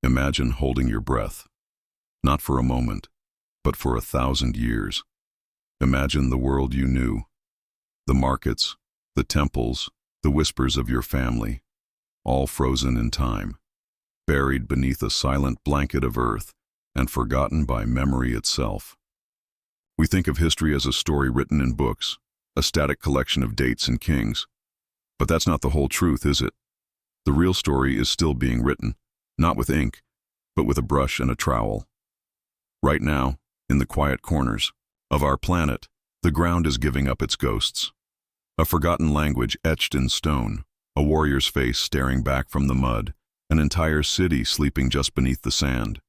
Imagine holding your breath, not for a moment, but for 1,000 years. Imagine the world you knew, the markets, the temples, the whispers of your family, all frozen in time, buried beneath a silent blanket of earth and forgotten by memory itself. We think of history as a story written in books, a static collection of dates and kings. But that's not the whole truth, is it? The real story is still being written, not with ink, but with a brush and a trowel. Right now, in the quiet corners of our planet, the ground is giving up its ghosts. A forgotten language etched in stone, a warrior's face staring back from the mud, an entire city sleeping just beneath the sand.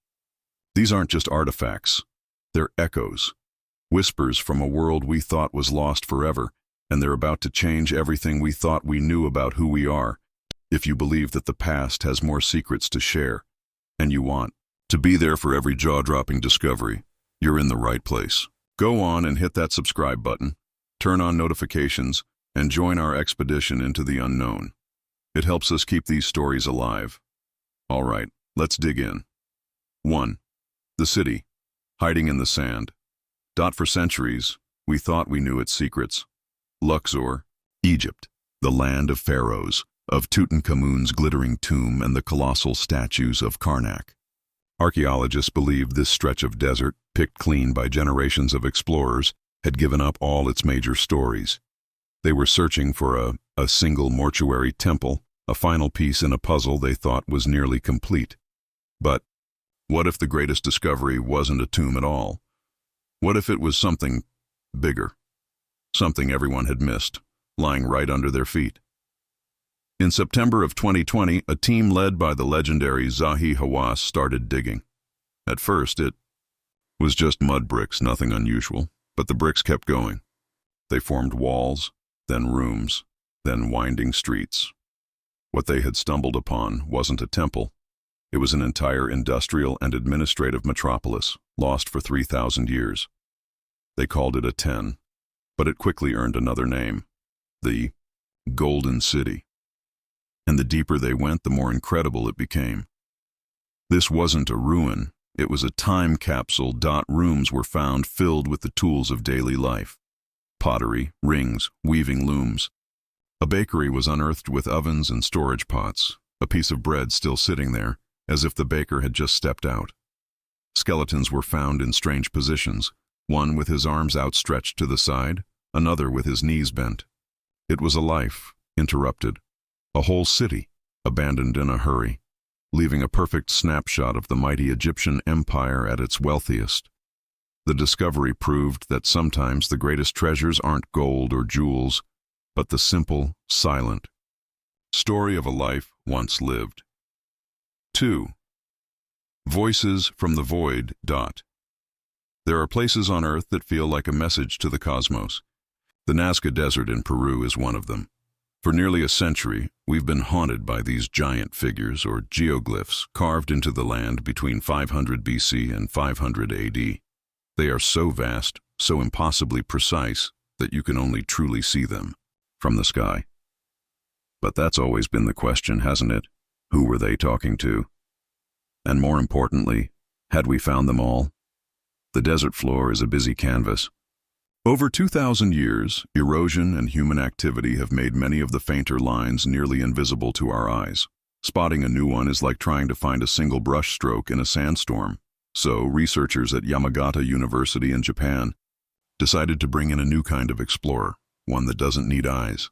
These aren't just artifacts, they're echoes, whispers from a world we thought was lost forever, and they're about to change everything we thought we knew about who we are. If you believe that the past has more secrets to share, and you want to be there for every jaw-dropping discovery, you're in the right place. Go on and hit that subscribe button, turn on notifications, and join our expedition into the unknown. It helps us keep these stories alive. All right, let's dig in. 1. The city, hiding in the sand. For centuries, we thought we knew its secrets. Luxor, Egypt, the land of pharaohs, of Tutankhamun's glittering tomb and the colossal statues of Karnak. Archaeologists believed this stretch of desert, picked clean by generations of explorers, had given up all its major stories. They were searching for a single mortuary temple, a final piece in a puzzle they thought was nearly complete. But what if the greatest discovery wasn't a tomb at all? What if it was something bigger? Something everyone had missed, lying right under their feet. In September of 2020, a team led by the legendary Zahi Hawass started digging. At first, it was just mud bricks, nothing unusual, but the bricks kept going. They formed walls, then rooms, then winding streets. What they had stumbled upon wasn't a temple. It was an entire industrial and administrative metropolis, lost for 3,000 years. They called it a 10, but it quickly earned another name, the Golden City. And the deeper they went, the more incredible it became. This wasn't a ruin, it was a time capsule. Rooms were found filled with the tools of daily life. Pottery, rings, weaving looms. A bakery was unearthed with ovens and storage pots, a piece of bread still sitting there, as if the baker had just stepped out. Skeletons were found in strange positions, one with his arms outstretched to the side, another with his knees bent. It was a life, interrupted. A whole city, abandoned in a hurry, leaving a perfect snapshot of the mighty Egyptian empire at its wealthiest. The discovery proved that sometimes the greatest treasures aren't gold or jewels, but the simple, silent story of a life once lived. 2. Voices from the void. There are places on Earth that feel like a message to the cosmos. The Nazca Desert in Peru is one of them. For nearly a century, we've been haunted by these giant figures, or geoglyphs, carved into the land between 500 BC and 500 AD. They are so vast, so impossibly precise, that you can only truly see them from the sky. But that's always been the question, hasn't it? Who were they talking to? And more importantly, had we found them all? The desert floor is a busy canvas. Over 2,000 years, erosion and human activity have made many of the fainter lines nearly invisible to our eyes. Spotting a new one is like trying to find a single brush stroke in a sandstorm. So, researchers at Yamagata University in Japan decided to bring in a new kind of explorer, one that doesn't need eyes.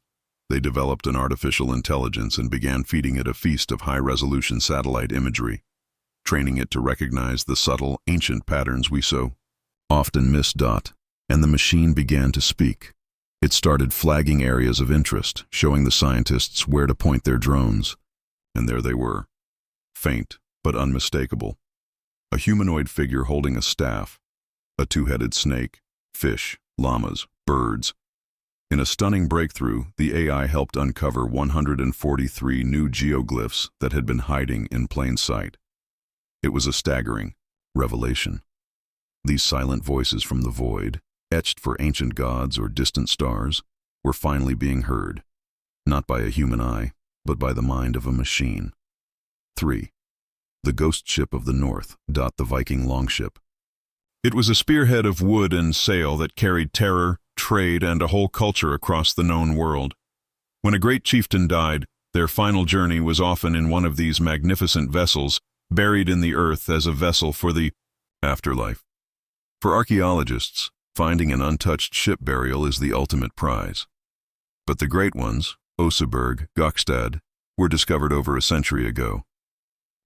They developed an artificial intelligence and began feeding it a feast of high-resolution satellite imagery, training it to recognize the subtle, ancient patterns we so often miss. And the machine began to speak. It started flagging areas of interest, showing the scientists where to point their drones. And there they were, faint but unmistakable. A humanoid figure holding a staff, a two-headed snake, fish, llamas, birds. In a stunning breakthrough, the AI helped uncover 143 new geoglyphs that had been hiding in plain sight. It was a staggering revelation. These silent voices from the void, etched for ancient gods or distant stars, were finally being heard, not by a human eye, but by the mind of a machine. 3. the ghost ship of the north. The Viking longship. It was a spearhead of wood and sail that carried terror, trade, and a whole culture across the known world. When a great chieftain died, their final journey was often in one of these magnificent vessels, buried in the earth as a vessel for the afterlife. For archaeologists, finding an untouched ship burial is the ultimate prize. But the great ones, Oseberg, Gokstad, were discovered over a century ago.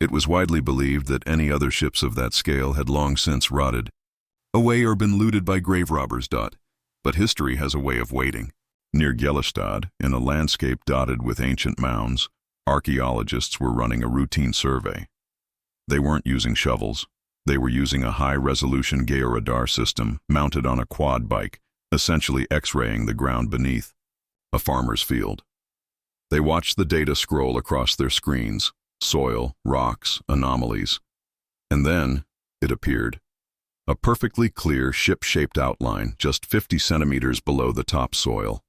It was widely believed that any other ships of that scale had long since rotted away or been looted by grave robbers. But history has a way of waiting. Near Gjellestad, in a landscape dotted with ancient mounds, archaeologists were running a routine survey. They weren't using shovels. They were using a high-resolution georadar system mounted on a quad bike, essentially X-raying the ground beneath a farmer's field. They watched the data scroll across their screens, soil, rocks, anomalies. And then it appeared. A perfectly clear ship-shaped outline just 50 centimeters below the topsoil.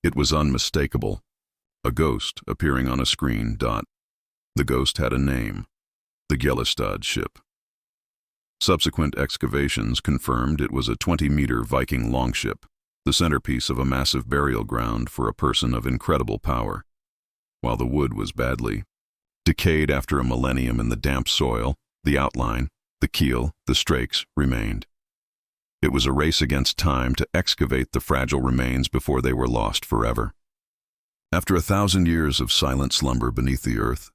It was unmistakable. A ghost appearing on a screen. The ghost had a name. The Gjellestad ship. Subsequent excavations confirmed it was a 20-meter Viking longship, the centerpiece of a massive burial ground for a person of incredible power. While the wood was badly decayed after a millennium in the damp soil, the outline, the keel, the strakes remained. It was a race against time to excavate the fragile remains before they were lost forever. After 1,000 years of silent slumber beneath the earth,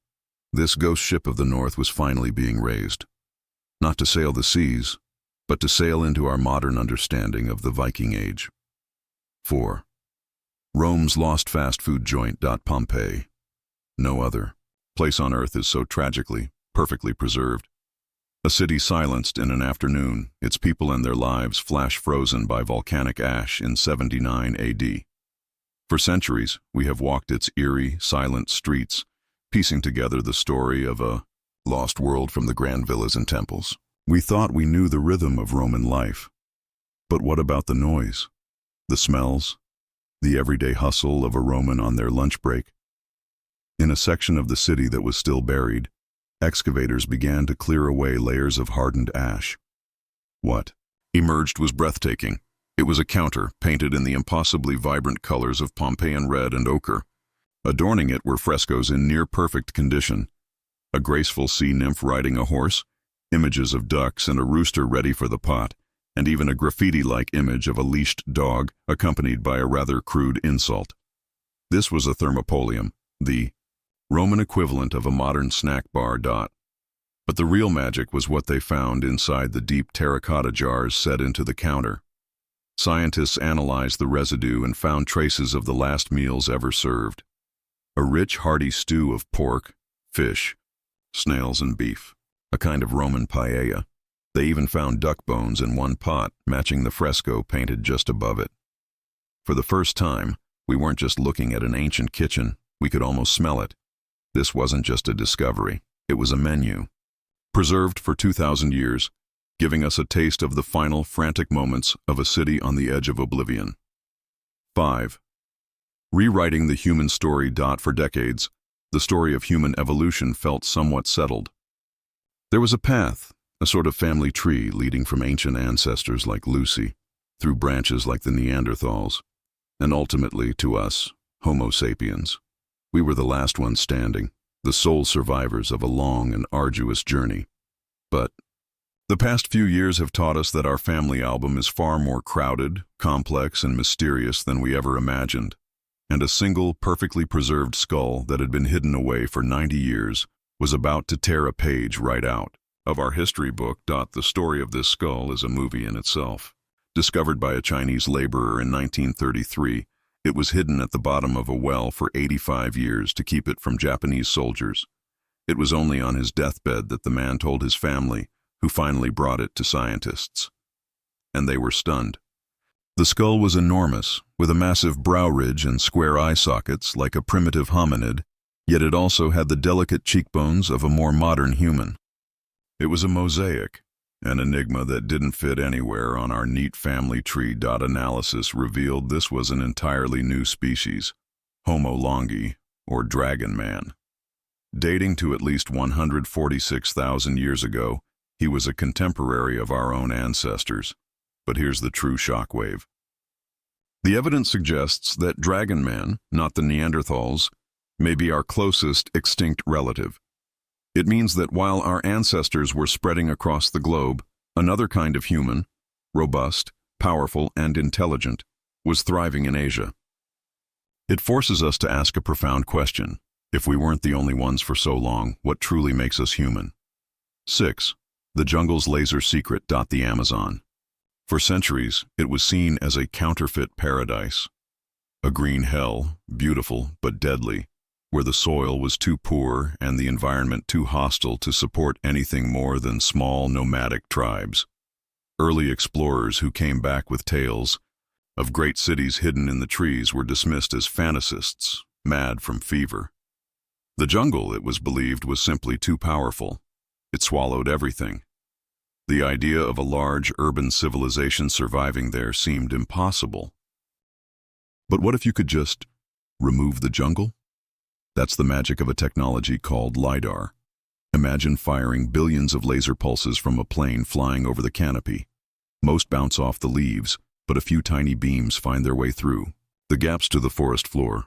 this ghost ship of the north was finally being raised. Not to sail the seas, but to sail into our modern understanding of the Viking Age. 4. Rome's lost fast food joint. Pompeii. No other place on earth is so tragically, perfectly preserved. A city silenced in an afternoon, its people and their lives flash frozen by volcanic ash in 79 AD. For centuries, we have walked its eerie, silent streets, piecing together the story of a lost world from the grand villas and temples. We thought we knew the rhythm of Roman life. But what about the noise? The smells? The everyday hustle of a Roman on their lunch break? In a section of the city that was still buried, excavators began to clear away layers of hardened ash. What emerged was breathtaking. It was a counter painted in the impossibly vibrant colors of Pompeian red and ochre. Adorning it were frescoes in near-perfect condition. A graceful sea nymph riding a horse, images of ducks and a rooster ready for the pot, and even a graffiti-like image of a leashed dog accompanied by a rather crude insult. This was a thermopolium, the Roman equivalent of a modern snack bar. But the real magic was what they found inside the deep terracotta jars set into the counter. Scientists analyzed the residue and found traces of the last meals ever served. A rich, hearty stew of pork, fish, snails, and beef, a kind of Roman paella. They even found duck bones in one pot, matching the fresco painted just above it. For the first time, we weren't just looking at an ancient kitchen, we could almost smell it. This wasn't just a discovery, it was a menu. Preserved for 2,000 years, giving us a taste of the final frantic moments of a city on the edge of oblivion. 5. Rewriting the human story. For decades, the story of human evolution felt somewhat settled. There was a path, a sort of family tree leading from ancient ancestors like Lucy, through branches like the Neanderthals, and ultimately to us, Homo sapiens. We were the last ones standing, the sole survivors of a long and arduous journey. But the past few years have taught us that our family album is far more crowded, complex, and mysterious than we ever imagined. And a single, perfectly preserved skull that had been hidden away for 90 years was about to tear a page right out of our history book. The story of this skull is a movie in itself. Discovered by a Chinese laborer in 1933, it was hidden at the bottom of a well for 85 years to keep it from Japanese soldiers. It was only on his deathbed that the man told his family, who finally brought it to scientists. And they were stunned. The skull was enormous, with a massive brow ridge and square eye sockets like a primitive hominid, yet it also had the delicate cheekbones of a more modern human. It was a mosaic, an enigma that didn't fit anywhere on our neat family tree. Analysis revealed this was an entirely new species, Homo longi, or dragon man. Dating to at least 146,000 years ago, he was a contemporary of our own ancestors. But here's the true shockwave. The evidence suggests that Dragon Man, not the Neanderthals, may be our closest extinct relative. It means that while our ancestors were spreading across the globe, another kind of human, robust, powerful, and intelligent, was thriving in Asia. It forces us to ask a profound question. If we weren't the only ones for so long, what truly makes us human? 6. The jungle's laser secret. The Amazon. For centuries, it was seen as a counterfeit paradise. A green hell, beautiful but deadly, where the soil was too poor and the environment too hostile to support anything more than small nomadic tribes. Early explorers who came back with tales of great cities hidden in the trees were dismissed as fantasists, mad from fever. The jungle, it was believed, was simply too powerful. It swallowed everything. The idea of a large urban civilization surviving there seemed impossible. But what if you could just remove the jungle? That's the magic of a technology called LiDAR. Imagine firing billions of laser pulses from a plane flying over the canopy. Most bounce off the leaves, but a few tiny beams find their way through the gaps to the forest floor.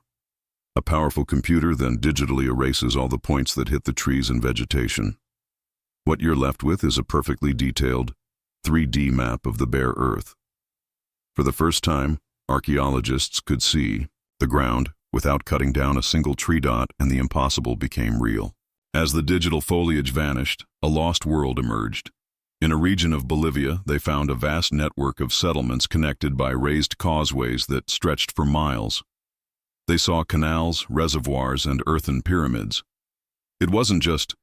A powerful computer then digitally erases all the points that hit the trees and vegetation. What you're left with is a perfectly detailed 3D map of the bare earth. For the first time, archaeologists could see the ground without cutting down a single tree dot, and the impossible became real. As the digital foliage vanished, a lost world emerged. In a region of Bolivia, they found a vast network of settlements connected by raised causeways that stretched for miles. They saw canals, reservoirs, and earthen pyramids. It wasn't just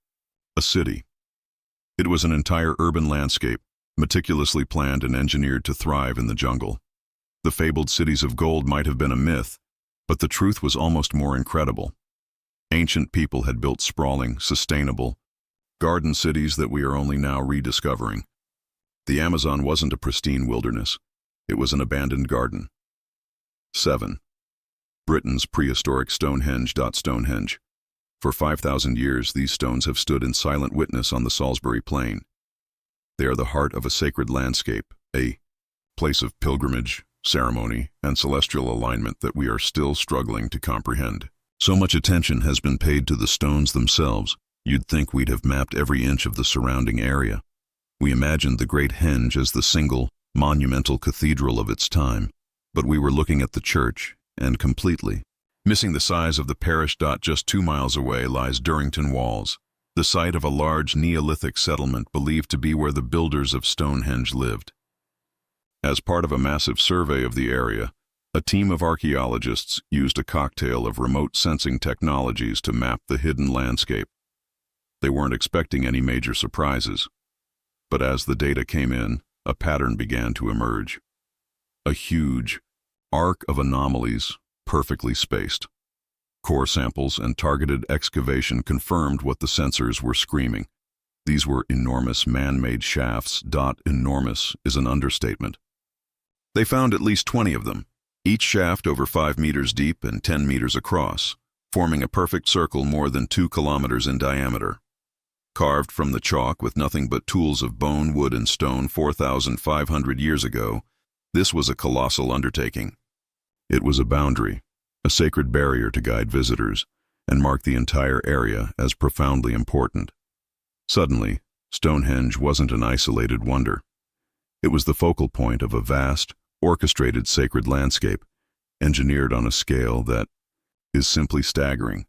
a city. It was an entire urban landscape, meticulously planned and engineered to thrive in the jungle. The fabled cities of gold might have been a myth, but the truth was almost more incredible. Ancient people had built sprawling, sustainable, garden cities that we are only now rediscovering. The Amazon wasn't a pristine wilderness. It was an abandoned garden. 7. Britain's prehistoric Stonehenge. Stonehenge. For 5,000 years, these stones have stood in silent witness on the Salisbury Plain. They are the heart of a sacred landscape, a place of pilgrimage, ceremony, and celestial alignment that we are still struggling to comprehend. So much attention has been paid to the stones themselves, you'd think we'd have mapped every inch of the surrounding area. We imagined the Great Henge as the single, monumental cathedral of its time, but we were looking at the church, and completely missing the size of the parish. Just 2 miles away lies Durrington Walls, the site of a large Neolithic settlement believed to be where the builders of Stonehenge lived. As part of a massive survey of the area, a team of archaeologists used a cocktail of remote sensing technologies to map the hidden landscape. They weren't expecting any major surprises, but as the data came in, a pattern began to emerge. A huge arc of anomalies, perfectly spaced. Core samples and targeted excavation confirmed what the sensors were screaming. These were enormous man-made shafts. Enormous is an understatement. They found at least 20 of them, each shaft over 5 meters deep and 10 meters across, forming a perfect circle more than 2 kilometers in diameter. Carved from the chalk with nothing but tools of bone, wood, and stone 4,500 years ago, this was a colossal undertaking. It was a boundary, a sacred barrier to guide visitors, and mark the entire area as profoundly important. Suddenly, Stonehenge wasn't an isolated wonder. It was the focal point of a vast, orchestrated sacred landscape, engineered on a scale that is simply staggering,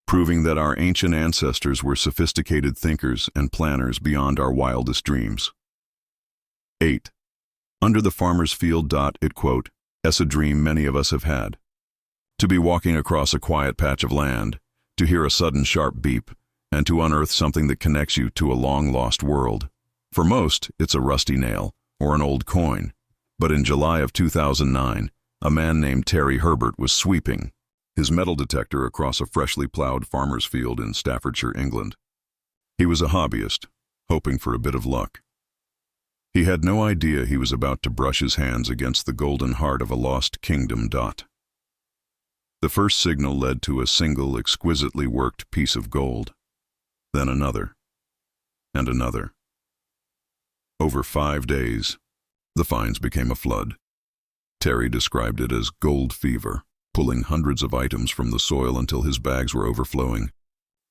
proving that our ancient ancestors were sophisticated thinkers and planners beyond our wildest dreams. 8. Under the farmer's field. It quote, "Es a dream many of us have had. To be walking across a quiet patch of land, to hear a sudden sharp beep, and to unearth something that connects you to a long-lost world. For most, it's a rusty nail or an old coin. But in July of 2009, a man named Terry Herbert was sweeping his metal detector across a freshly plowed farmer's field in Staffordshire, England. He was a hobbyist, hoping for a bit of luck. He had no idea he was about to brush his hands against the golden heart of a lost kingdom. The first signal led to a single exquisitely worked piece of gold. then another, and another. Over 5 days, the finds became a flood. Terry described it as gold fever, pulling hundreds of items from the soil until his bags were overflowing.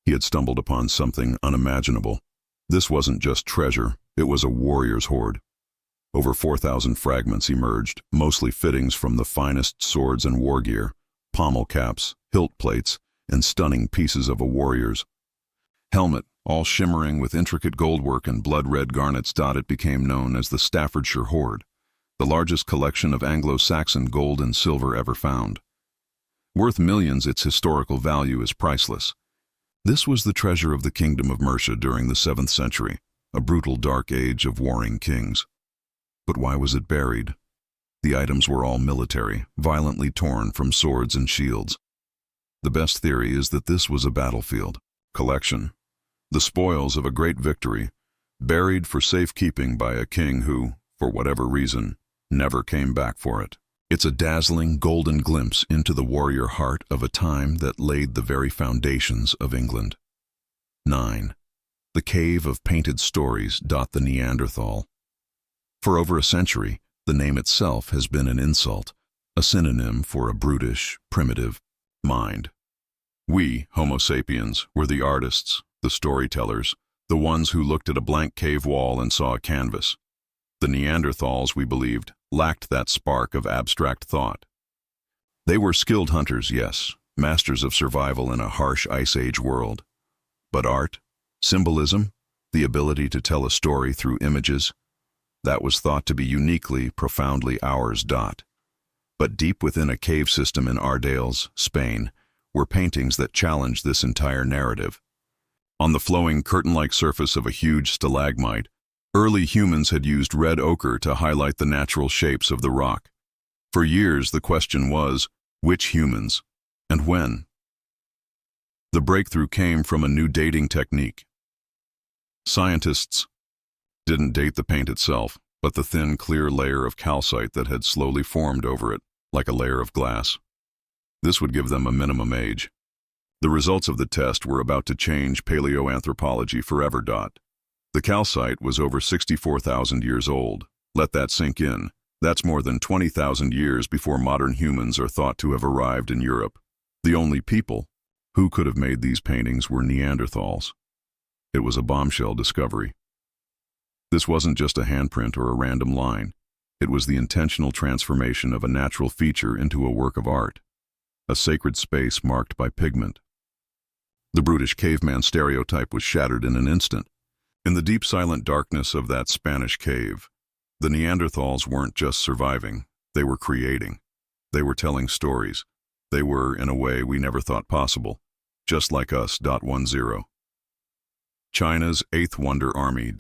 He had stumbled upon something unimaginable. This wasn't just treasure, it was a warrior's hoard. Over 4,000 fragments emerged, mostly fittings from the finest swords and war gear, pommel caps, hilt plates, and stunning pieces of a warrior's helmet, all shimmering with intricate goldwork and blood-red garnets. It became known as the Staffordshire Hoard, the largest collection of Anglo-Saxon gold and silver ever found. Worth millions, its historical value is priceless. This was the treasure of the Kingdom of Mercia during the 7th century, a brutal dark age of warring kings. But why was it buried? The items were all military, violently torn from swords and shields. The best theory is that this was a battlefield collection, the spoils of a great victory, buried for safekeeping by a king who, for whatever reason, never came back for it. It's a dazzling golden glimpse into the warrior heart of a time that laid the very foundations of England. 9. The cave of painted stories. The Neanderthal. For over a century, the name itself has been an insult, a synonym for a brutish, primitive mind. We, Homo sapiens, were the artists, the storytellers, the ones who looked at a blank cave wall and saw a canvas. The Neanderthals, we believed, lacked that spark of abstract thought. They were skilled hunters, yes, masters of survival in a harsh Ice Age world. But art, symbolism, the ability to tell a story through images, that was thought to be uniquely, profoundly ours. But deep within a cave system in Ardales, Spain, were paintings that challenged this entire narrative. On the flowing curtain-like surface of a huge stalagmite, early humans had used red ochre to highlight the natural shapes of the rock. For years, the question was, which humans, and when? The breakthrough came from a new dating technique. Scientists didn't date the paint itself, but the thin, clear layer of calcite that had slowly formed over it, like a layer of glass. This would give them a minimum age. The results of the test were about to change paleoanthropology forever. The calcite was over 64,000 years old. Let that sink in. That's more than 20,000 years before modern humans are thought to have arrived in Europe. The only people who could have made these paintings were Neanderthals. It was a bombshell discovery. This wasn't just a handprint or a random line. It was the intentional transformation of a natural feature into a work of art, a sacred space marked by pigment. The brutish caveman stereotype was shattered in an instant. In the deep silent darkness of that Spanish cave, the Neanderthals weren't just surviving, they were creating. They were telling stories. They were, in a way we never thought possible, just like us. 10. China's Eighth Wonder Army.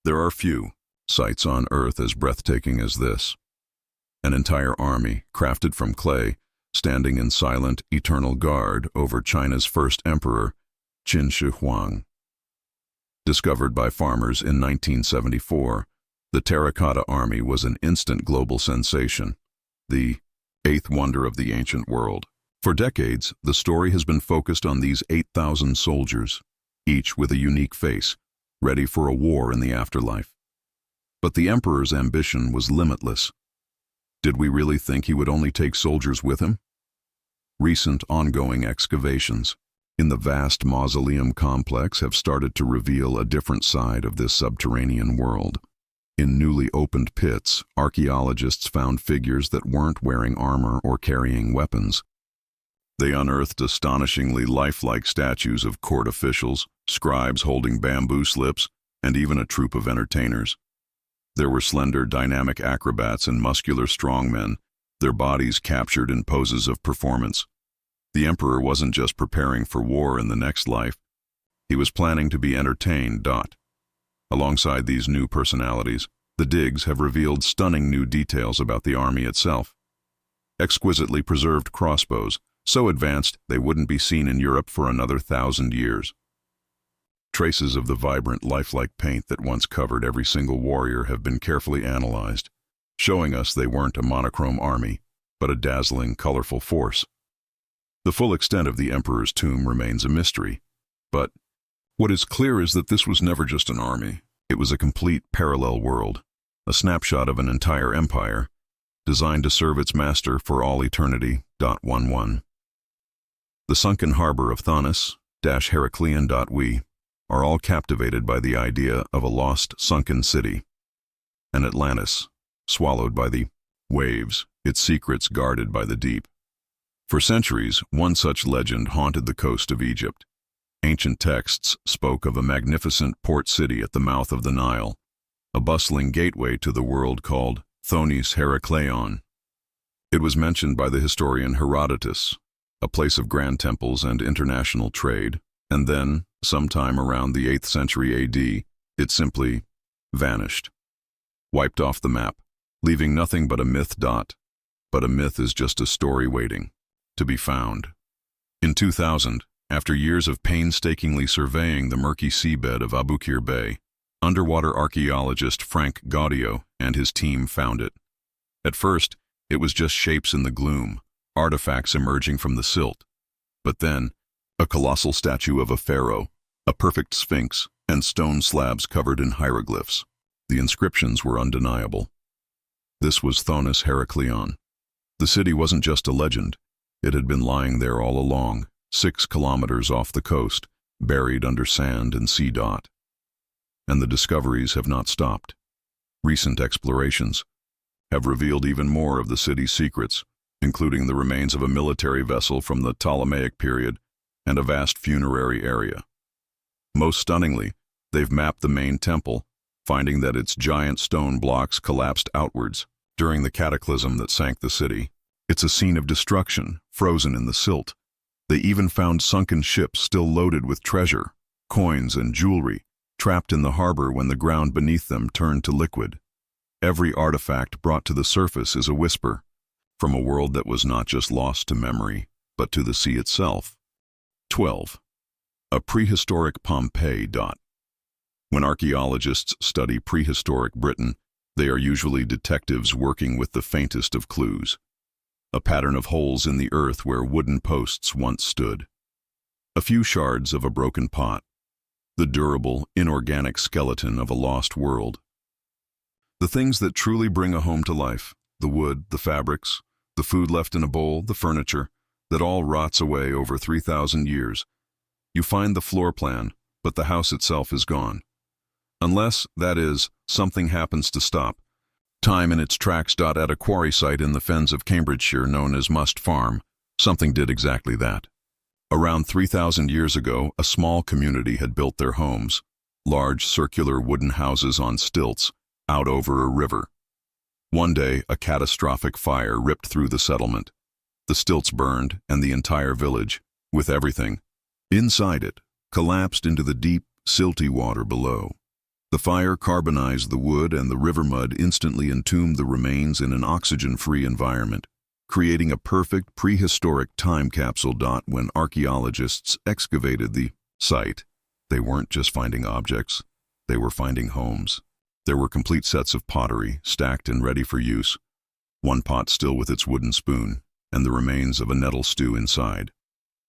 There are few sights on Earth as breathtaking as this. An entire army, crafted from clay, standing in silent, eternal guard over China's first emperor, Qin Shi Huang. Discovered by farmers in 1974, the Terracotta Army was an instant global sensation, the eighth wonder of the ancient world. For decades, the story has been focused on these 8,000 soldiers, each with a unique face, ready for a war in the afterlife. But the emperor's ambition was limitless. Did we really think he would only take soldiers with him? Recent ongoing excavations in the vast mausoleum complex have started to reveal a different side of this subterranean world. In newly opened pits, archaeologists found figures that weren't wearing armor or carrying weapons. They unearthed astonishingly lifelike statues of court officials, scribes holding bamboo slips, and even a troupe of entertainers. There were slender, dynamic acrobats and muscular strongmen, their bodies captured in poses of performance. The emperor wasn't just preparing for war in the next life, he was planning to be entertained. Alongside these new personalities, the digs have revealed stunning new details about the army itself. Exquisitely preserved crossbows, so advanced they wouldn't be seen in Europe for another 1,000 years. Traces of the vibrant, lifelike paint that once covered every single warrior have been carefully analyzed, showing us they weren't a monochrome army, but a dazzling, colorful force. The full extent of the emperor's tomb remains a mystery, but What is clear is that this was never just an army. It was a complete parallel world, a snapshot of an entire empire, designed to serve its master for all eternity. 11. The sunken harbor of Thonis, Heraclean. We are all captivated by the idea of a lost, sunken city. An Atlantis, swallowed by the waves, its secrets guarded by the deep. For centuries, one such legend haunted the coast of Egypt. Ancient texts spoke of a magnificent port city at the mouth of the Nile, a bustling gateway to the world called Thonis Heracleion. It was mentioned by the historian Herodotus, a place of grand temples and international trade, and then, sometime around the 8th century AD, it simply vanished, wiped off the map, leaving nothing but a myth. But a myth is just a story waiting to be found. In 2000, after years of painstakingly surveying the murky seabed of Abukir Bay, underwater archaeologist Frank Gaudio and his team found it. At first, it was just shapes in the gloom, artifacts emerging from the silt. But then, a colossal statue of a pharaoh, a perfect sphinx, and stone slabs covered in hieroglyphs. The inscriptions were undeniable. This was Thonis Heracleion. The city wasn't just a legend. It had been lying there all along, 6 kilometers off the coast, buried under sand and sea. And the discoveries have not stopped. Recent explorations have revealed even more of the city's secrets, including the remains of a military vessel from the Ptolemaic period and a vast funerary area. Most stunningly, they've mapped the main temple, finding that its giant stone blocks collapsed outwards during the cataclysm that sank the city. It's a scene of destruction, frozen in the silt. They even found sunken ships still loaded with treasure, coins, and jewelry, trapped in the harbor when the ground beneath them turned to liquid. Every artifact brought to the surface is a whisper, from a world that was not just lost to memory, but to the sea itself. 12. A prehistoric Pompeii. When archaeologists study prehistoric Britain, they are usually detectives working with the faintest of clues. A pattern of holes in the earth where wooden posts once stood. A few shards of a broken pot. The durable, inorganic skeleton of a lost world. The things that truly bring a home to life, the wood, the fabrics, the food left in a bowl, the furniture, that all rots away over 3,000 years. You find the floor plan, but the house itself is gone. Unless, that is, something happens to stop time in its tracks. At a quarry site in the fens of Cambridgeshire known as Must Farm, something did exactly that. Around 3,000 years ago, a small community had built their homes, large circular wooden houses on stilts, out over a river. One day, a catastrophic fire ripped through the settlement. The stilts burned, and the entire village, with everything inside it, collapsed into the deep, silty water below. The fire carbonized the wood, and the river mud instantly entombed the remains in an oxygen-free environment, creating a perfect prehistoric time capsule. When archaeologists excavated the site, they weren't just finding objects, they were finding homes. There were complete sets of pottery, stacked and ready for use, one pot still with its wooden spoon, and the remains of a nettle stew inside.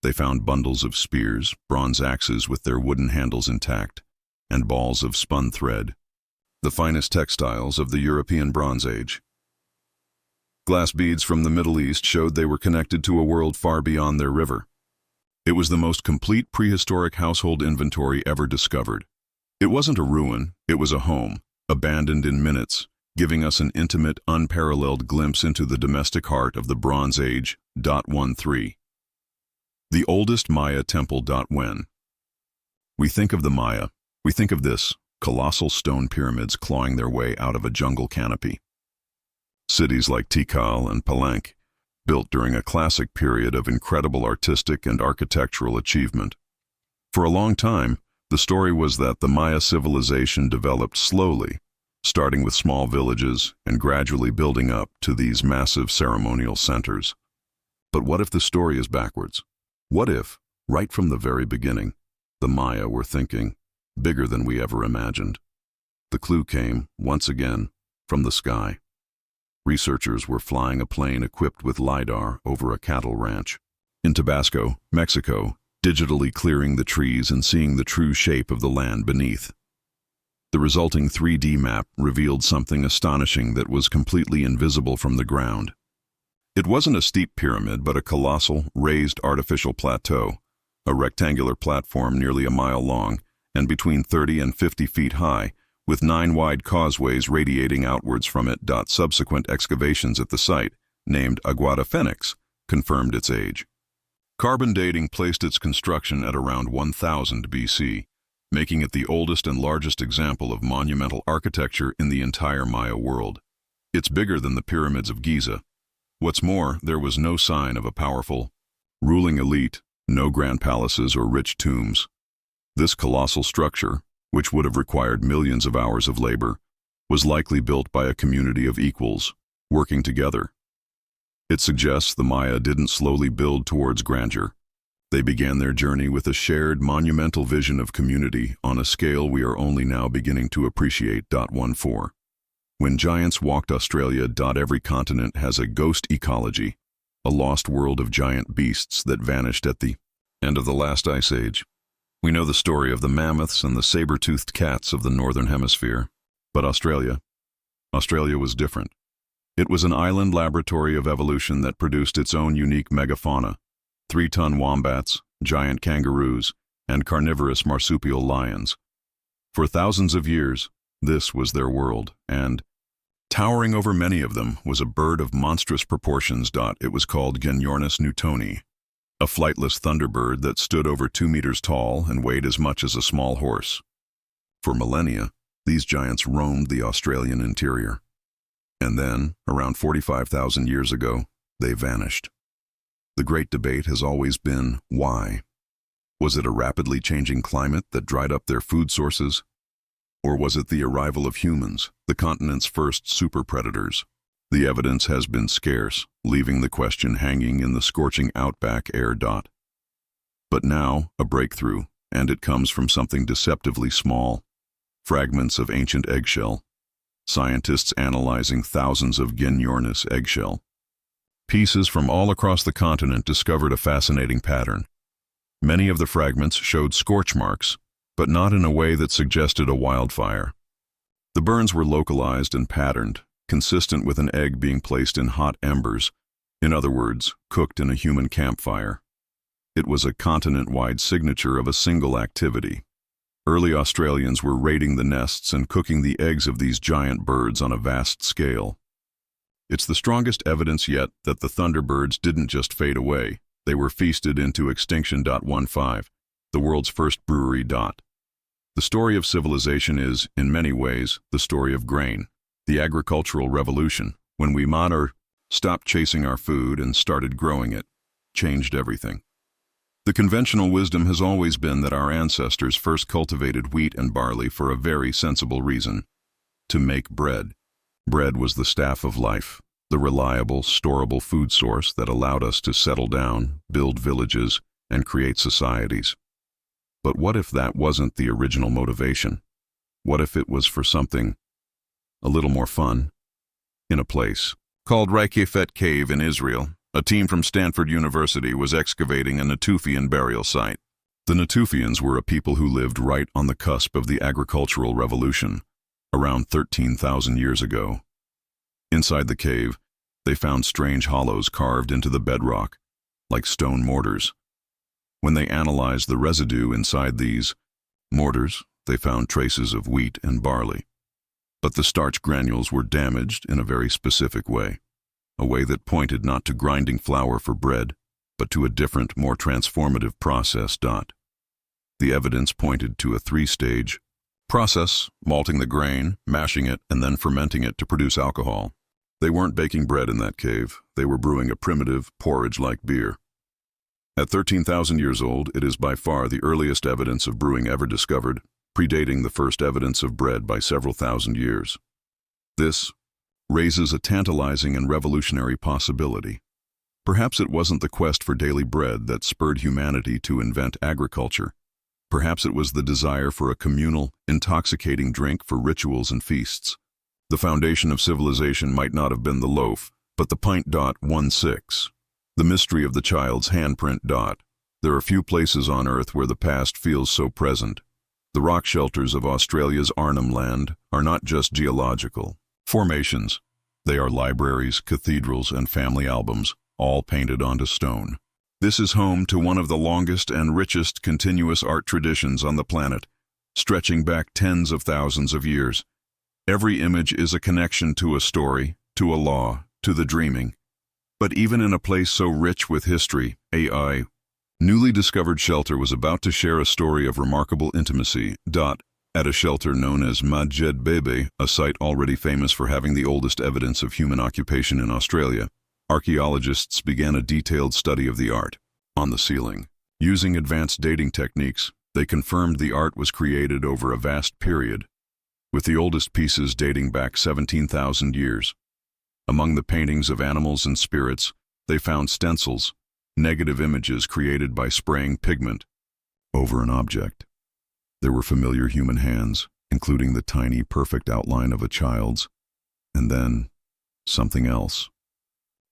They found bundles of spears, bronze axes with their wooden handles intact, and balls of spun thread, the finest textiles of the European Bronze Age. Glass beads from the Middle East showed they were connected to a world far beyond their river. It was the most complete prehistoric household inventory ever discovered. It wasn't a ruin, it was a home, abandoned in minutes, giving us an intimate, unparalleled glimpse into the domestic heart of the Bronze Age. 13. The oldest Maya temple. When we think of the Maya, we think of this, colossal stone pyramids clawing their way out of a jungle canopy. Cities like Tikal and Palenque, built during a classic period of incredible artistic and architectural achievement. For a long time, the story was that the Maya civilization developed slowly, starting with small villages and gradually building up to these massive ceremonial centers. But what if the story is backwards? What if, right from the very beginning, the Maya were thinking bigger than we ever imagined? The clue came, once again, from the sky. Researchers were flying a plane equipped with LiDAR over a cattle ranch. In Tabasco, Mexico, digitally clearing the trees and seeing the true shape of the land beneath. The resulting 3D map revealed something astonishing that was completely invisible from the ground. It wasn't a steep pyramid, but a colossal, raised artificial plateau, a rectangular platform nearly a mile long and between 30 and 50 feet high, with 9 wide causeways radiating outwards from it. Subsequent excavations at the site, named Aguada Phoenix, confirmed its age. Carbon dating placed its construction at around 1000 BC, making it the oldest and largest example of monumental architecture in the entire Maya world. It's bigger than the pyramids of Giza. What's more, there was no sign of a powerful, ruling elite, no grand palaces or rich tombs. This colossal structure, which would have required millions of hours of labor, was likely built by a community of equals, working together. It suggests the Maya didn't slowly build towards grandeur. They began their journey with a shared, monumental vision of community on a scale we are only now beginning to appreciate. 14. When giants walked Australia. Every continent has a ghost ecology, a lost world of giant beasts that vanished at the end of the last ice age. We know the story of the mammoths and the saber-toothed cats of the northern hemisphere. But Australia was different. It was an island laboratory of evolution that produced its own unique megafauna: 3-ton wombats, giant kangaroos, and carnivorous marsupial lions. For thousands of years, this was their world, and towering over many of them was a bird of monstrous proportions. It was called Genyornis newtoni, a flightless thunderbird that stood over 2 meters tall and weighed as much as a small horse. For millennia, these giants roamed the Australian interior. And then, around 45,000 years ago, they vanished. The great debate has always been, why? Was it a rapidly changing climate that dried up their food sources? Or was it the arrival of humans, the continent's first super predators? The evidence has been scarce, leaving the question hanging in the scorching outback air. But now, a breakthrough, and it comes from something deceptively small: fragments of ancient eggshell. Scientists analyzing thousands of Genyornis eggshell pieces from all across the continent discovered a fascinating pattern. Many of the fragments showed scorch marks, but not in a way that suggested a wildfire. The burns were localized and patterned, consistent with an egg being placed in hot embers, in other words, cooked in a human campfire. It was a continent-wide signature of a single activity. Early Australians were raiding the nests and cooking the eggs of these giant birds on a vast scale. It's the strongest evidence yet that the thunderbirds didn't just fade away, they were feasted into extinction. 15. The world's first brewery. The story of civilization is, in many ways, the story of grain. The agricultural revolution, when we stopped chasing our food and started growing it, changed everything. The conventional wisdom has always been that our ancestors first cultivated wheat and barley for a very sensible reason: to make bread. Bread was the staff of life, the reliable, storable food source that allowed us to settle down, build villages, and create societies. But what if that wasn't the original motivation? What if it was for something a little more fun? In a place called Reykjavik Cave in Israel, a team from Stanford University was excavating a Natufian burial site. The Natufians were a people who lived right on the cusp of the agricultural revolution, around 13,000 years ago. Inside the cave, they found strange hollows carved into the bedrock, like stone mortars. When they analyzed the residue inside these mortars, they found traces of wheat and barley. But the starch granules were damaged in a very specific way, a way that pointed not to grinding flour for bread, but to a different, more transformative process. The evidence pointed to a 3-stage process: malting the grain, mashing it, and then fermenting it to produce alcohol. They weren't baking bread in that cave, they were brewing a primitive, porridge-like beer. At 13,000 years old, it is by far the earliest evidence of brewing ever discovered, predating the first evidence of bread by several thousand years. This raises a tantalizing and revolutionary possibility. Perhaps it wasn't the quest for daily bread that spurred humanity to invent agriculture. Perhaps it was the desire for a communal, intoxicating drink for rituals and feasts. The foundation of civilization might not have been the loaf, but the pint. 16. The mystery of the child's handprint. There are few places on Earth where the past feels so present. The rock shelters of Australia's Arnhem Land are not just geological formations. They are libraries, cathedrals, and family albums, all painted onto stone. This is home to one of the longest and richest continuous art traditions on the planet, stretching back tens of thousands of years. Every image is a connection to a story, to a law, to the dreaming. But even in a place so rich with history, AI, newly discovered shelter was about to share a story of remarkable intimacy. At a shelter known as Majed Bebe, a site already famous for having the oldest evidence of human occupation in Australia, archaeologists began a detailed study of the art. On the ceiling, using advanced dating techniques, they confirmed the art was created over a vast period, with the oldest pieces dating back 17,000 years. Among the paintings of animals and spirits, they found stencils, negative images created by spraying pigment over an object. There were familiar human hands, including the tiny, perfect outline of a child's, and then something else.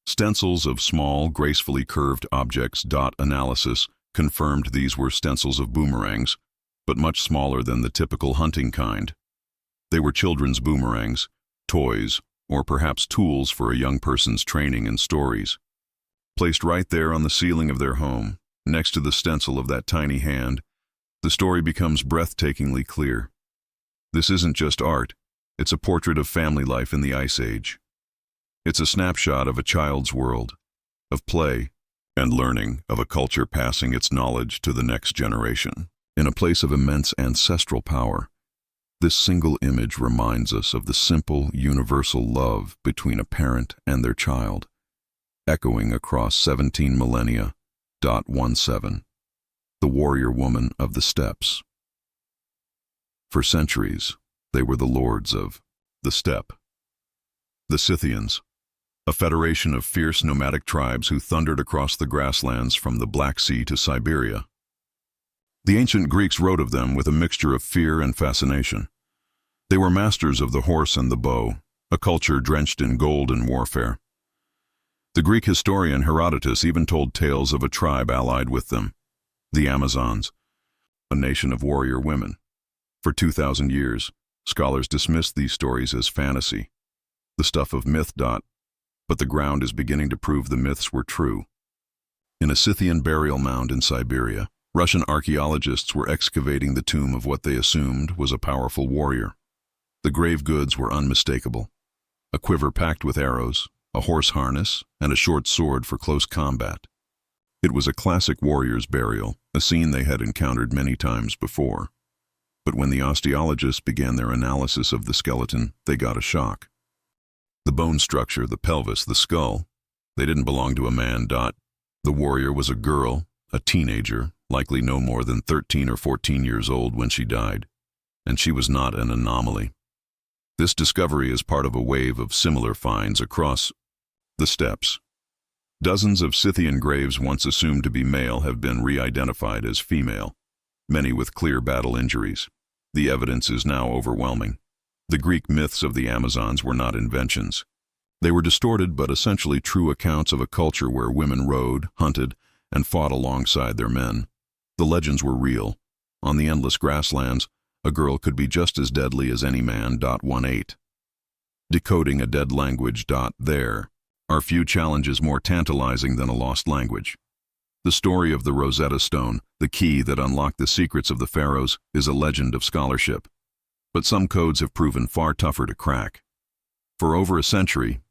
Stencils of small, gracefully curved objects. Analysis confirmed these were stencils of boomerangs, but much smaller than the typical hunting kind. They were children's boomerangs, toys, or perhaps tools for a young person's training and stories. Placed right there on the ceiling of their home, next to the stencil of that tiny hand, the story becomes breathtakingly clear. This isn't just art, it's a portrait of family life in the Ice Age. It's a snapshot of a child's world, of play and learning, of a culture passing its knowledge to the next generation. In a place of immense ancestral power, this single image reminds us of the simple, universal love between a parent and their child, echoing across 17 millennia. 17. The warrior woman of the steppes. For centuries, they were the lords of the steppe. The Scythians, a federation of fierce nomadic tribes who thundered across the grasslands from the Black Sea to Siberia. The ancient Greeks wrote of them with a mixture of fear and fascination. They were masters of the horse and the bow, a culture drenched in gold and warfare. The Greek historian Herodotus even told tales of a tribe allied with them, the Amazons, a nation of warrior women. For 2,000 years, scholars dismissed these stories as fantasy, the stuff of myth. But the ground is beginning to prove the myths were true. In a Scythian burial mound in Siberia, Russian archaeologists were excavating the tomb of what they assumed was a powerful warrior. The grave goods were unmistakable: a quiver packed with arrows, a horse harness, and a short sword for close combat. It was a classic warrior's burial, a scene they had encountered many times before. But when the osteologists began their analysis of the skeleton, they got a shock. The bone structure, the pelvis, the skull, they didn't belong to a man. The warrior was a girl, a teenager, likely no more than 13 or 14 years old when she died, and she was not an anomaly. This discovery is part of a wave of similar finds across the steppes. Dozens of Scythian graves once assumed to be male have been re-identified as female, many with clear battle injuries. The evidence is now overwhelming. The Greek myths of the Amazons were not inventions. They were distorted but essentially true accounts of a culture where women rode, hunted, and fought alongside their men. The legends were real. On the endless grasslands, a girl could be just as deadly as any man. 18. Decoding a dead language. There are few challenges more tantalizing than a lost language. The story of the Rosetta Stone, the key that unlocked the secrets of the pharaohs, is a legend of scholarship. But some codes have proven far tougher to crack. For over a century,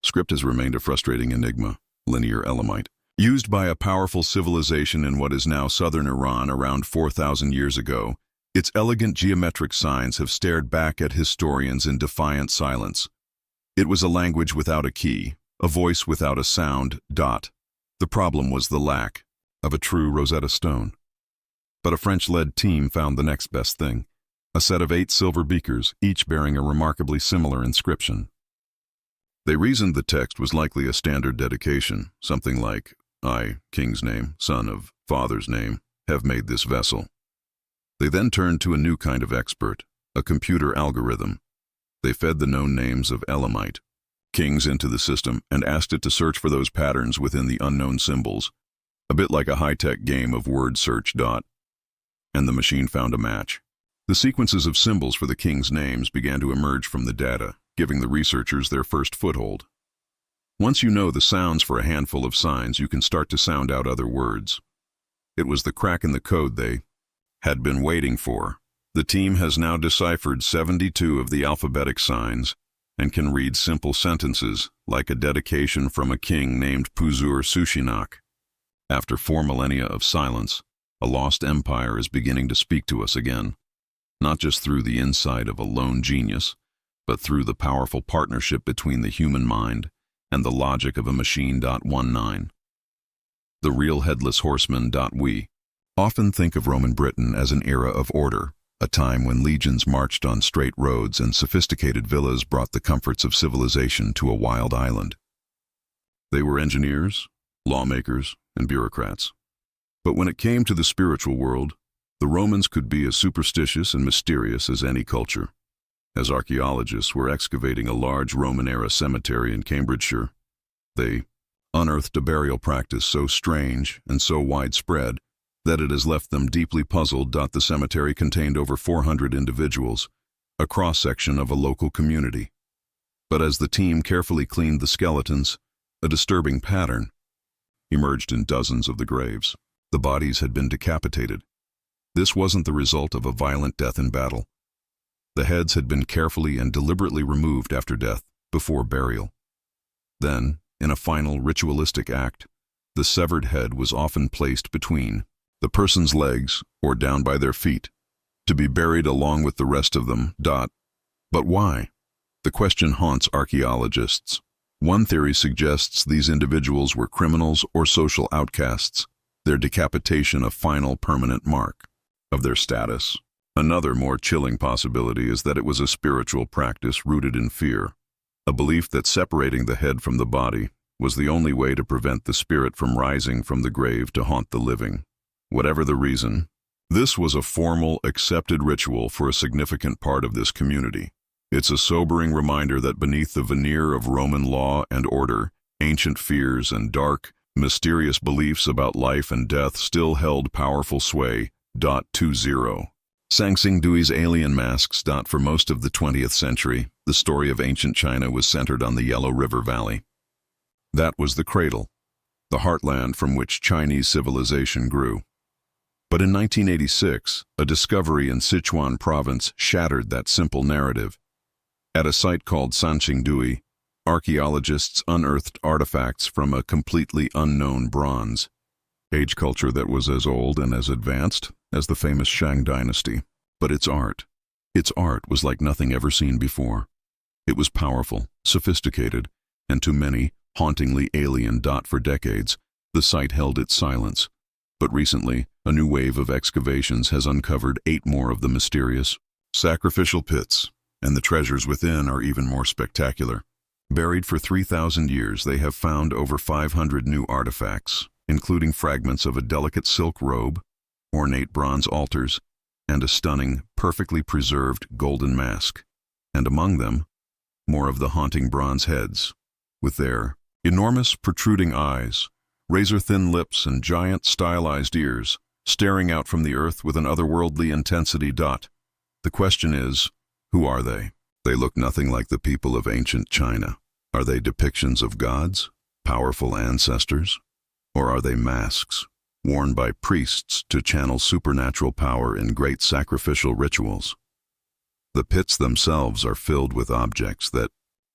script has remained a frustrating enigma, linear Elamite. Used by a powerful civilization in what is now southern Iran around 4,000 years ago, its elegant geometric signs have stared back at historians in defiant silence. It was a language without a key, a voice without a sound. The problem was the lack of a true Rosetta Stone. But a French-led team found the next best thing: a set of 8 silver beakers, each bearing a remarkably similar inscription. They reasoned the text was likely a standard dedication, something like, "I, king's name, son of father's name, have made this vessel." They then turned to a new kind of expert, a computer algorithm. They fed the known names of Elamite kings into the system and asked it to search for those patterns within the unknown symbols. A bit like a high-tech game of word search. And the machine found a match. The sequences of symbols for the king's names began to emerge from the data, giving the researchers their first foothold. Once you know the sounds for a handful of signs, you can start to sound out other words. It was the crack in the code they had been waiting for. The team has now deciphered 72 of the alphabetic signs and can read simple sentences like a dedication from a king named Puzur Sushinak. After 4 millennia of silence, a lost empire is beginning to speak to us again, not just through the insight of a lone genius, but through the powerful partnership between the human mind and the logic of a machine. 19. The real headless horseman. We often think of Roman Britain as an era of order, a time when legions marched on straight roads and sophisticated villas brought the comforts of civilization to a wild island. They were engineers, lawmakers, and bureaucrats. But when it came to the spiritual world, the Romans could be as superstitious and mysterious as any culture. As archaeologists were excavating a large Roman-era cemetery in Cambridgeshire, they unearthed a burial practice so strange and so widespread that it has left them deeply puzzled. The cemetery contained over 400 individuals, a cross-section of a local community. But as the team carefully cleaned the skeletons, a disturbing pattern emerged in dozens of the graves. The bodies had been decapitated. This wasn't the result of a violent death in battle. The heads had been carefully and deliberately removed after death, before burial. Then, in a final ritualistic act, the severed head was often placed between the person's legs or down by their feet, to be buried along with the rest of them. But why? The question haunts archaeologists. One theory suggests these individuals were criminals or social outcasts, their decapitation a final permanent mark of their status. Another, more chilling possibility is that it was a spiritual practice rooted in fear, a belief that separating the head from the body was the only way to prevent the spirit from rising from the grave to haunt the living. Whatever the reason, this was a formal, accepted ritual for a significant part of this community. It's a sobering reminder that beneath the veneer of Roman law and order, ancient fears and dark, mysterious beliefs about life and death still held powerful sway. 20. Sangsing Dui's alien masks. For most of the 20th century, the story of ancient China was centered on the Yellow River Valley. That was the cradle, the heartland from which Chinese civilization grew. But in 1986, a discovery in Sichuan province shattered that simple narrative. At a site called Sanqingdui, archaeologists unearthed artifacts from a completely unknown Bronze Age culture that was as old and as advanced as the famous Shang dynasty. But its art was like nothing ever seen before. It was powerful, sophisticated, and to many, hauntingly alien. For decades, the site held its silence. But recently, a new wave of excavations has uncovered 8 more of the mysterious sacrificial pits, and the treasures within are even more spectacular. Buried for 3,000 years, they have found over 500 new artifacts, including fragments of a delicate silk robe, ornate bronze altars, and a stunning, perfectly preserved golden mask. And among them, more of the haunting bronze heads, with their enormous protruding eyes, razor-thin lips, and giant stylized ears, staring out from the earth with an otherworldly intensity. The question is, who are they? They look nothing like the people of ancient China. Are they depictions of gods, powerful ancestors? Or are they masks, worn by priests to channel supernatural power in great sacrificial rituals? The pits themselves are filled with objects that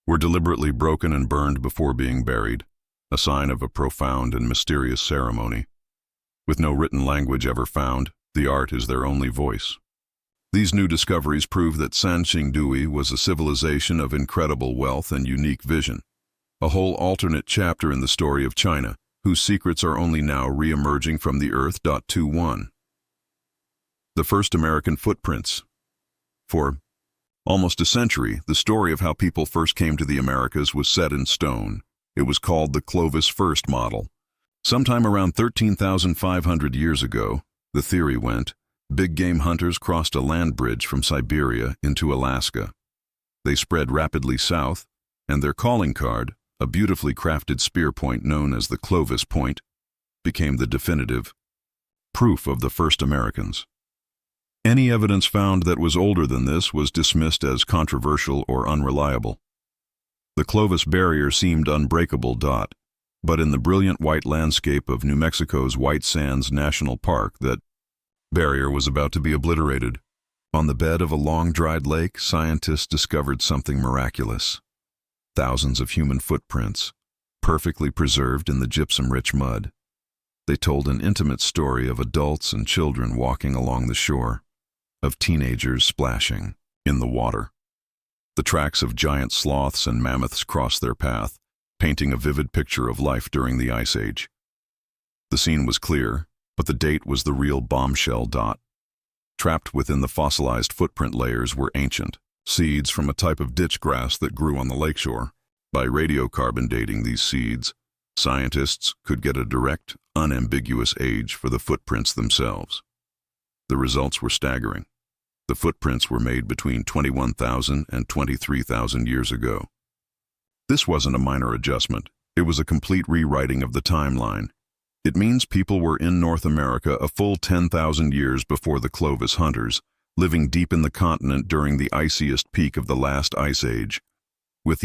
were deliberately broken and burned before being buried, a sign of a profound and mysterious ceremony. With no written language ever found, the art is their only voice. These new discoveries prove that Sanqingdui was a civilization of incredible wealth and unique vision, a whole alternate chapter in the story of China, whose secrets are only now re-emerging from the earth. 21. The first American footprints. For almost a century, the story of how people first came to the Americas was set in stone. It was called the Clovis First model. Sometime around 13,500 years ago, the theory went, big game hunters crossed a land bridge from Siberia into Alaska. They spread rapidly south, and their calling card, a beautifully crafted spear point known as the Clovis Point, became the definitive proof of the first Americans. Any evidence found that was older than this was dismissed as controversial or unreliable. The Clovis Barrier seemed unbreakable. But in the brilliant white landscape of New Mexico's White Sands National Park, that barrier was about to be obliterated. On the bed of a long-dried lake, scientists discovered something miraculous. Thousands of human footprints, perfectly preserved in the gypsum-rich mud. They told an intimate story of adults and children walking along the shore, of teenagers splashing in the water. The tracks of giant sloths and mammoths crossed their path, painting a vivid picture of life during the Ice Age. The scene was clear, but the date was the real bombshell. Trapped within the fossilized footprint layers were ancient seeds from a type of ditch grass that grew on the lakeshore. By radiocarbon dating these seeds, scientists could get a direct, unambiguous age for the footprints themselves. The results were staggering. The footprints were made between 21,000 and 23,000 years ago. This wasn't a minor adjustment. It was a complete rewriting of the timeline. It means people were in North America a full 10,000 years before the Clovis hunters, living deep in the continent during the iciest peak of the last Ice Age. With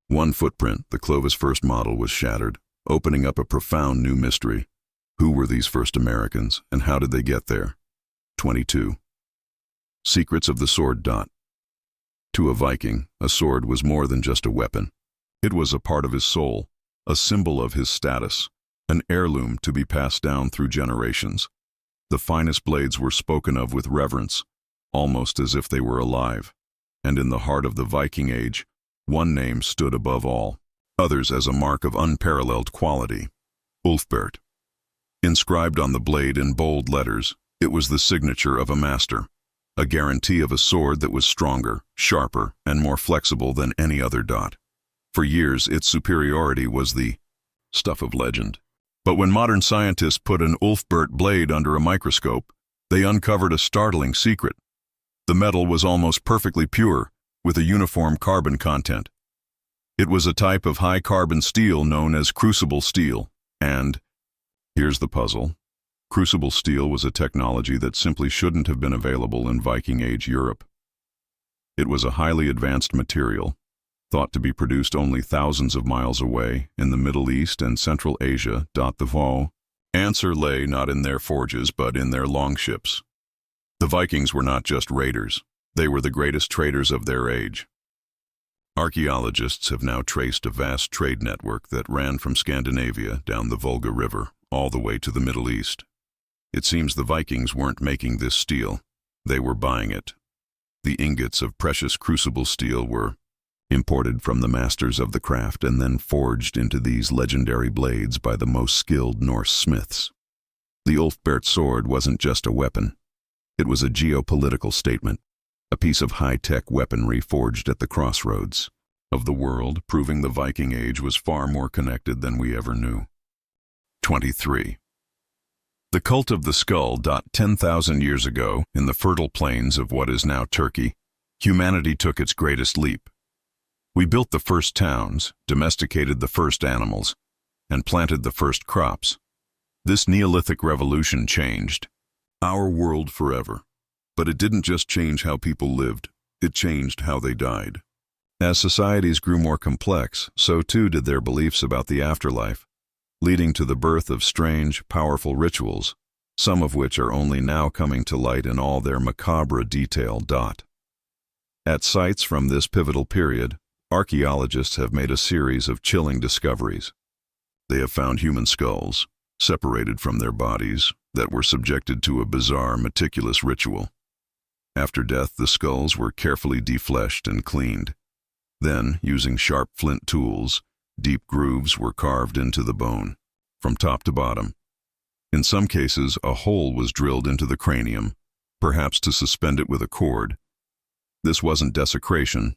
one footprint, the Clovis first model was shattered, opening up a profound new mystery. Who were these first Americans, and how did they get there? 22. Secrets of the sword. To a Viking, a sword was more than just a weapon. It was a part of his soul, a symbol of his status, an heirloom to be passed down through generations. The finest blades were spoken of with reverence, almost as if they were alive. And in the heart of the Viking Age, one name stood above all, others as a mark of unparalleled quality: Ulfbert. Inscribed on the blade in bold letters, it was the signature of a master, a guarantee of a sword that was stronger, sharper, and more flexible than any other. For years, its superiority was the stuff of legend. But when modern scientists put an Ulfbert blade under a microscope, they uncovered a startling secret. The metal was almost perfectly pure, with a uniform carbon content. It was a type of high-carbon steel known as crucible steel, and here's the puzzle. Crucible steel was a technology that simply shouldn't have been available in Viking Age Europe. It was a highly advanced material, thought to be produced only thousands of miles away in the Middle East and Central Asia. The answer lay not in their forges but in their longships. The Vikings were not just raiders, they were the greatest traders of their age. Archaeologists have now traced a vast trade network that ran from Scandinavia down the Volga River all the way to the Middle East. It seems the Vikings weren't making this steel, they were buying it. The ingots of precious crucible steel were imported from the masters of the craft and then forged into these legendary blades by the most skilled Norse smiths. The Ulfbert sword wasn't just a weapon. It was a geopolitical statement, a piece of high-tech weaponry forged at the crossroads of the world, proving the Viking Age was far more connected than we ever knew. 23. The cult of the skull. 10,000 years ago, in the fertile plains of what is now Turkey, humanity took its greatest leap. We built the first towns, domesticated the first animals, and planted the first crops. This Neolithic revolution changed our world forever. But it didn't just change how people lived, it changed how they died. As societies grew more complex, so too did their beliefs about the afterlife, leading to the birth of strange, powerful rituals, some of which are only now coming to light in all their macabre detail. At sites from this pivotal period, archaeologists have made a series of chilling discoveries. They have found human skulls, separated from their bodies, that were subjected to a bizarre, meticulous ritual. After death, the skulls were carefully defleshed and cleaned. Then, using sharp flint tools, deep grooves were carved into the bone, from top to bottom. In some cases, a hole was drilled into the cranium, perhaps to suspend it with a cord. This wasn't desecration.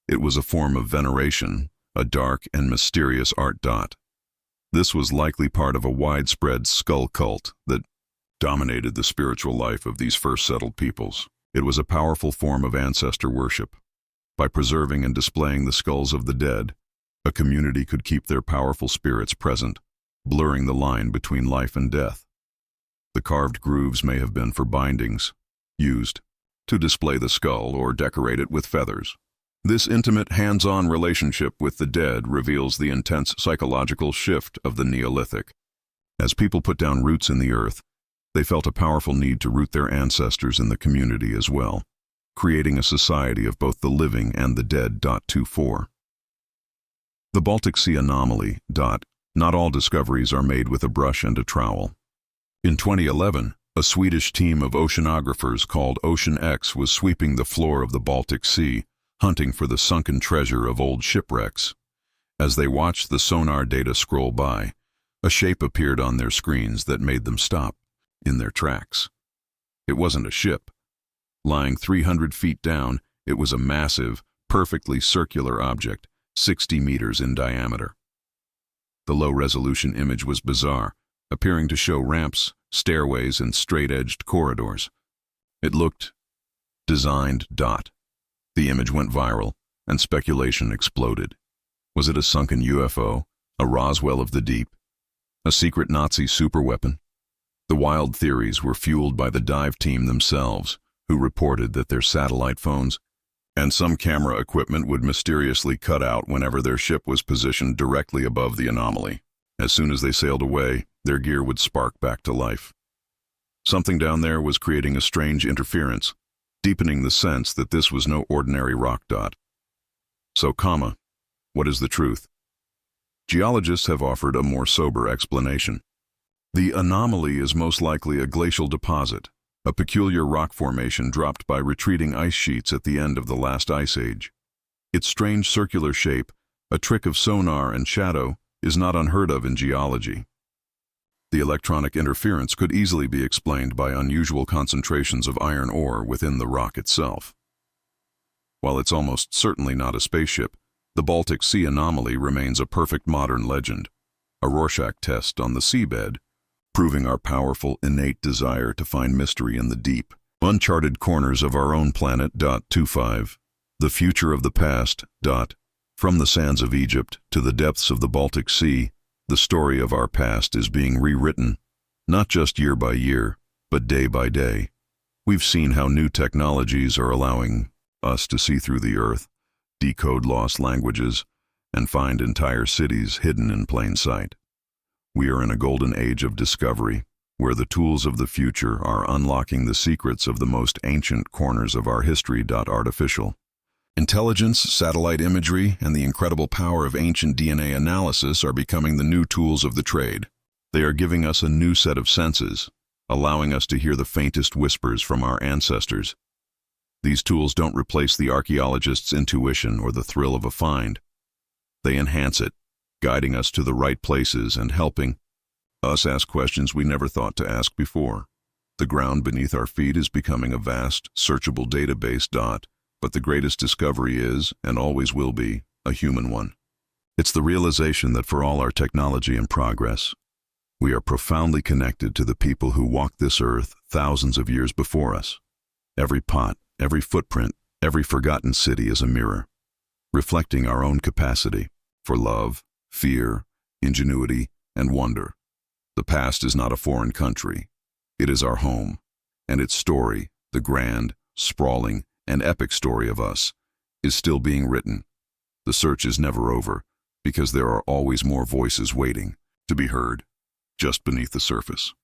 It was a form of veneration, a dark and mysterious art. This was likely part of a widespread skull cult that dominated the spiritual life of these first settled peoples. It was a powerful form of ancestor worship. By preserving and displaying the skulls of the dead, a community could keep their powerful spirits present, blurring the line between life and death. The carved grooves may have been for bindings, used to display the skull or decorate it with feathers. This intimate, hands-on relationship with the dead reveals the intense psychological shift of the Neolithic. As people put down roots in the earth, they felt a powerful need to root their ancestors in the community as well, creating a society of both the living and the dead. 24. The Baltic Sea anomaly. Not all discoveries are made with a brush and a trowel. In 2011, a Swedish team of oceanographers called Ocean X was sweeping the floor of the Baltic Sea, hunting for the sunken treasure of old shipwrecks. As they watched the sonar data scroll by, a shape appeared on their screens that made them stop in their tracks. It wasn't a ship. Lying 300 feet down, it was a massive, perfectly circular object, 60 meters in diameter. The low-resolution image was bizarre, appearing to show ramps, stairways, and straight-edged corridors. It looked designed. The image went viral, and speculation exploded. Was it a sunken UFO, a Roswell of the deep, a secret Nazi superweapon? The wild theories were fueled by the dive team themselves, who reported that their satellite phones and some camera equipment would mysteriously cut out whenever their ship was positioned directly above the anomaly. As soon as they sailed away, their gear would spark back to life. Something down there was creating a strange interference, deepening the sense that this was no ordinary rock. So, what is the truth? Geologists have offered a more sober explanation. The anomaly is most likely a glacial deposit, a peculiar rock formation dropped by retreating ice sheets at the end of the last ice age. Its strange circular shape, a trick of sonar and shadow, is not unheard of in geology. The electronic interference could easily be explained by unusual concentrations of iron ore within the rock itself. While it's almost certainly not a spaceship, the Baltic Sea anomaly remains a perfect modern legend, a Rorschach test on the seabed, proving our powerful, innate desire to find mystery in the deep, uncharted corners of our own planet. 25. The future of the past. From the sands of Egypt to the depths of the Baltic Sea, the story of our past is being rewritten, not just year by year, but day by day. We've seen how new technologies are allowing us to see through the earth, decode lost languages, and find entire cities hidden in plain sight. We are in a golden age of discovery, where the tools of the future are unlocking the secrets of the most ancient corners of our history. Artificial intelligence, satellite imagery, and the incredible power of ancient DNA analysis are becoming the new tools of the trade. They are giving us a new set of senses, allowing us to hear the faintest whispers from our ancestors. These tools don't replace the archaeologist's intuition or the thrill of a find. They enhance it, guiding us to the right places and helping us ask questions we never thought to ask before. The ground beneath our feet is becoming a vast, searchable database. But the greatest discovery is, and always will be, a human one. It's the realization that for all our technology and progress, we are profoundly connected to the people who walked this earth thousands of years before us. Every pot, every footprint, every forgotten city is a mirror, reflecting our own capacity for love, fear, ingenuity, and wonder. The past is not a foreign country. It is our home, and its story, the grand, sprawling, and epic story of us, is still being written. The search is never over, because there are always more voices waiting to be heard just beneath the surface.